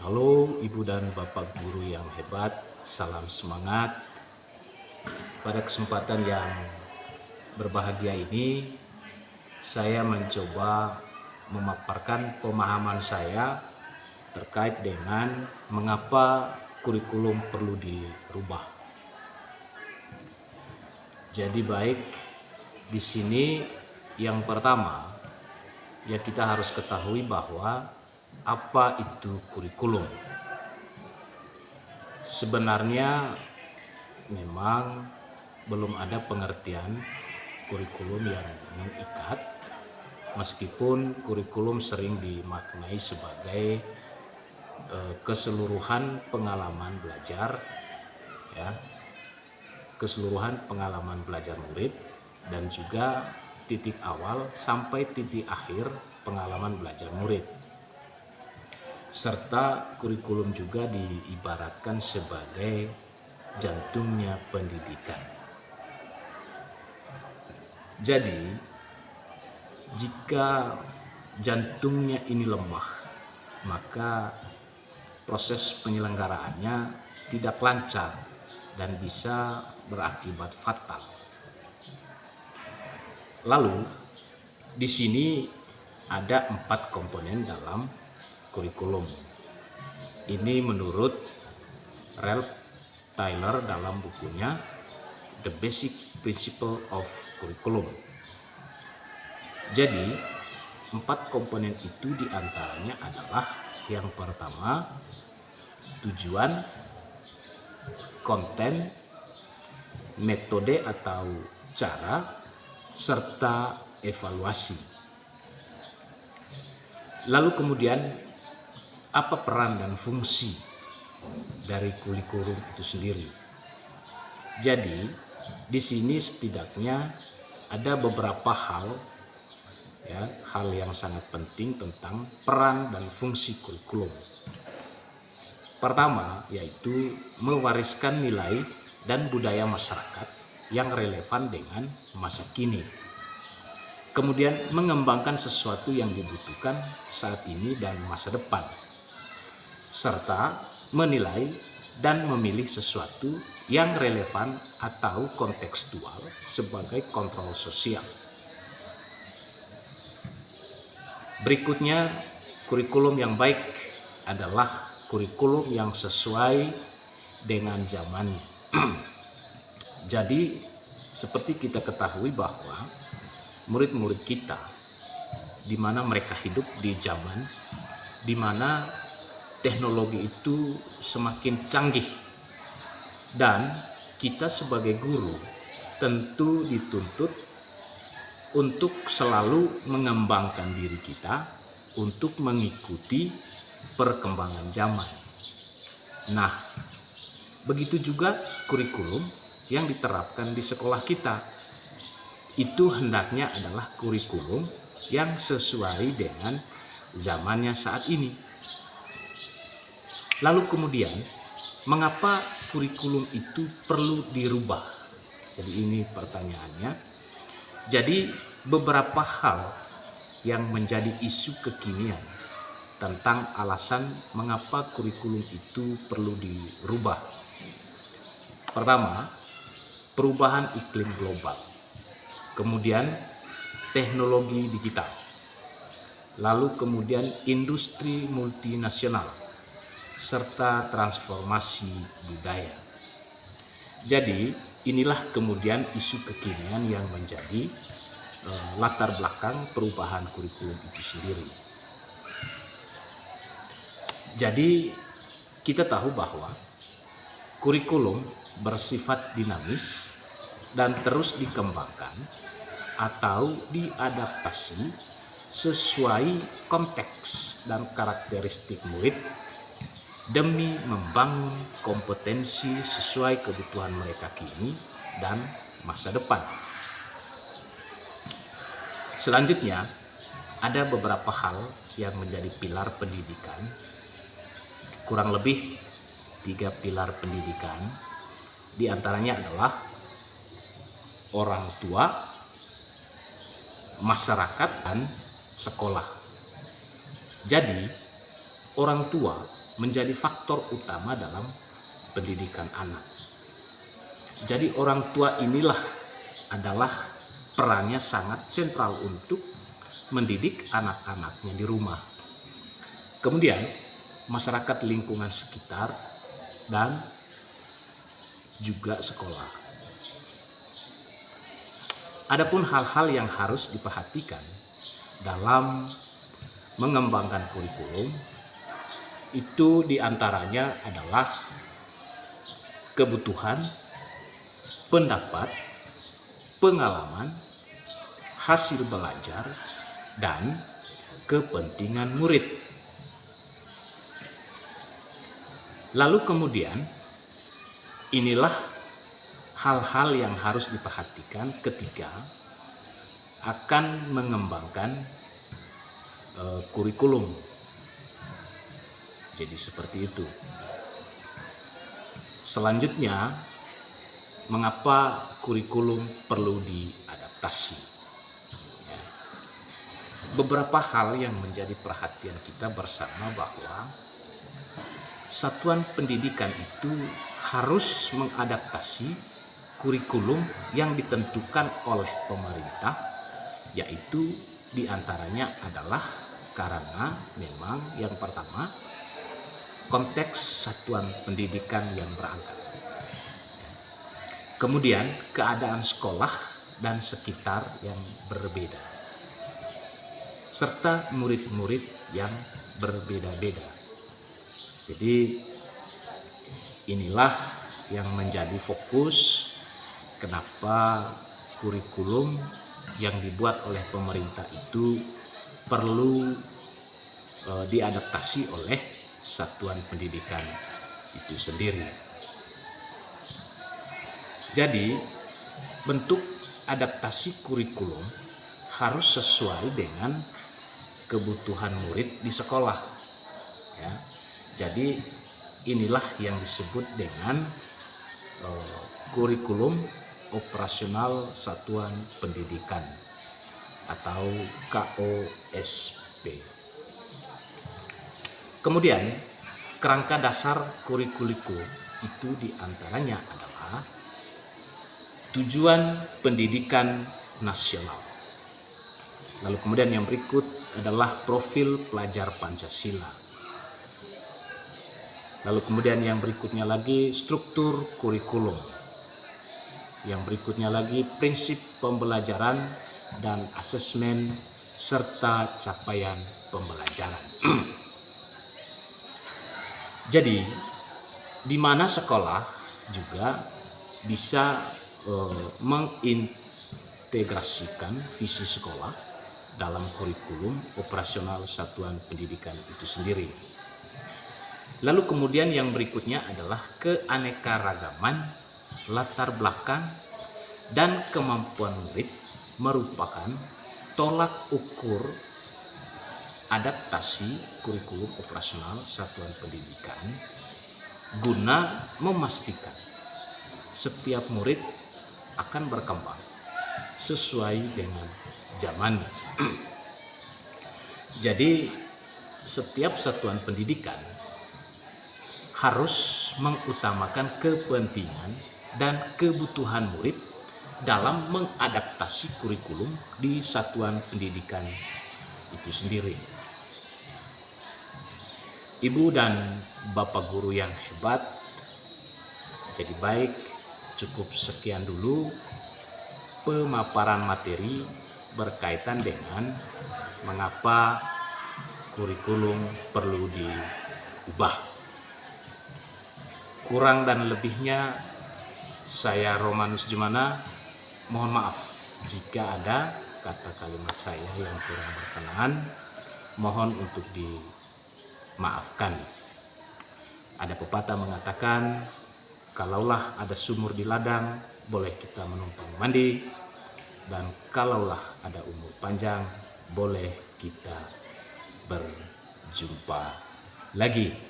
Halo Ibu dan Bapak Guru yang hebat, salam semangat. Pada kesempatan yang berbahagia ini, saya mencoba memaparkan pemahaman saya terkait dengan mengapa kurikulum perlu dirubah. Jadi baik, di sini yang pertama, ya kita harus ketahui bahwa apa itu kurikulum. Sebenarnya memang belum ada pengertian kurikulum yang mengikat, meskipun kurikulum sering dimaknai sebagai keseluruhan pengalaman belajar, ya, keseluruhan pengalaman belajar murid dan juga titik awal sampai titik akhir pengalaman belajar murid. Serta kurikulum juga diibaratkan sebagai jantungnya pendidikan. Jadi, jika jantungnya ini lemah, maka proses penyelenggaraannya tidak lancar dan bisa berakibat fatal. Lalu, di sini ada 4 komponen dalam kurikulum. Ini menurut Ralph Tyler dalam bukunya The Basic Principle of Curriculum. Jadi, 4 komponen itu diantaranya adalah yang pertama, tujuan, konten, metode atau cara, serta evaluasi. Lalu kemudian, apa peran dan fungsi dari kurikulum itu sendiri? Jadi, di sini setidaknya ada beberapa hal, ya, hal yang sangat penting tentang peran dan fungsi kurikulum. Pertama, yaitu mewariskan nilai dan budaya masyarakat yang relevan dengan masa kini. Kemudian mengembangkan sesuatu yang dibutuhkan saat ini dan masa depan, serta menilai dan memilih sesuatu yang relevan atau kontekstual sebagai kontrol sosial. Berikutnya, kurikulum yang baik adalah kurikulum yang sesuai dengan zamannya. Jadi, seperti kita ketahui bahwa murid-murid kita, di mana mereka hidup di zaman di mana teknologi itu semakin canggih, dan kita sebagai guru tentu dituntut untuk selalu mengembangkan diri kita untuk mengikuti perkembangan zaman. Nah, begitu juga kurikulum yang diterapkan di sekolah kita. Itu hendaknya adalah kurikulum yang sesuai dengan zamannya saat ini. Lalu kemudian, mengapa kurikulum itu perlu dirubah? Jadi ini pertanyaannya. Jadi beberapa hal yang menjadi isu kekinian tentang alasan mengapa kurikulum itu perlu dirubah. Pertama, perubahan iklim global. Kemudian teknologi digital. Lalu kemudian industri multinasional serta transformasi budaya. Jadi inilah kemudian isu kekinian yang menjadi latar belakang perubahan kurikulum itu sendiri. Jadi kita tahu bahwa kurikulum bersifat dinamis dan terus dikembangkan atau diadaptasi sesuai konteks dan karakteristik murid demi membangun kompetensi sesuai kebutuhan mereka kini dan masa depan. Selanjutnya, ada beberapa hal yang menjadi pilar pendidikan, kurang lebih 3 pilar pendidikan. Di antaranya adalah orang tua, masyarakat, dan sekolah. Jadi, orang tua menjadi faktor utama dalam pendidikan anak. Jadi orang tua inilah adalah perannya sangat sentral untuk mendidik anak-anaknya di rumah. Kemudian masyarakat lingkungan sekitar dan juga sekolah. Adapun hal-hal yang harus diperhatikan dalam mengembangkan kurikulum itu diantaranya adalah kebutuhan, pendapat, pengalaman, hasil belajar, dan kepentingan murid. Lalu kemudian inilah hal-hal yang harus diperhatikan ketika akan mengembangkan kurikulum. Jadi seperti itu. Selanjutnya, mengapa kurikulum perlu diadaptasi? Ya. Beberapa hal yang menjadi perhatian kita bersama bahwa satuan pendidikan itu harus mengadaptasi kurikulum yang ditentukan oleh pemerintah, yaitu diantaranya adalah karena memang yang pertama konteks satuan pendidikan yang berangkat. Kemudian keadaan sekolah dan sekitar yang berbeda, serta murid-murid yang berbeda-beda. Jadi inilah yang menjadi fokus kenapa kurikulum yang dibuat oleh pemerintah itu perlu diadaptasi oleh satuan pendidikan itu sendiri. Jadi bentuk adaptasi kurikulum harus sesuai dengan kebutuhan murid di sekolah. Ya. Jadi inilah yang disebut dengan kurikulum operasional satuan pendidikan atau KOSP. Kemudian kerangka dasar kurikulum itu diantaranya adalah tujuan pendidikan nasional. Lalu kemudian yang berikut adalah profil pelajar Pancasila. Lalu kemudian yang berikutnya lagi struktur kurikulum. Yang berikutnya lagi prinsip pembelajaran dan asesmen serta capaian pembelajaran. Jadi di mana sekolah juga bisa mengintegrasikan visi sekolah dalam kurikulum operasional satuan pendidikan itu sendiri. Lalu kemudian yang berikutnya adalah keanekaragaman latar belakang dan kemampuan murid merupakan tolak ukur adaptasi kurikulum operasional satuan pendidikan guna memastikan setiap murid akan berkembang sesuai dengan zamannya. Jadi setiap satuan pendidikan harus mengutamakan kepentingan dan kebutuhan murid dalam mengadaptasi kurikulum di satuan pendidikan itu sendiri. Ibu dan Bapak guru yang hebat, jadi baik, cukup sekian dulu pemaparan materi berkaitan dengan mengapa kurikulum perlu diubah. Kurang dan lebihnya saya Romanus Jemana, mohon maaf jika ada kata kalimat saya yang kurang berkenan, mohon untuk dimaafkan. Ada pepatah mengatakan, kalaulah ada sumur di ladang, boleh kita menumpang mandi, dan kalaulah ada umur panjang, boleh kita berjumpa lagi.